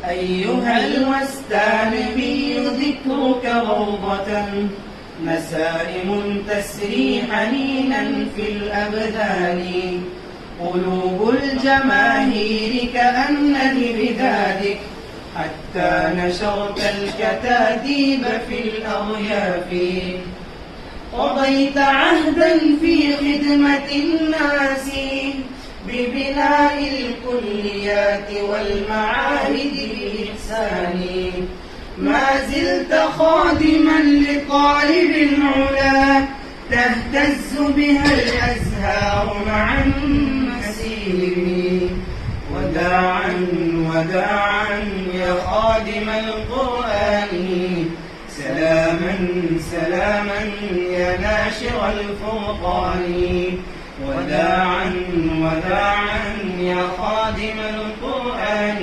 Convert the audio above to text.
أيها الوستانبي ذكرك روضة، مسائم تسري حنينا في الأبدان، قلوب الجماهير كأن لبدادك، حتى نشرت الكتاتيب في الأرياف. قضيت عهدا في خدمة الناس ببناء الكليات والمعاهد بإحسان، ما زلت خادما لطالب العلا، تهتز بها الأزهار مع النسيم. وداعا وداعا يا خادم القرآن، سلاما سلاما يا ناشر الفرقان. وداعا وداعا يا خادم القرآن،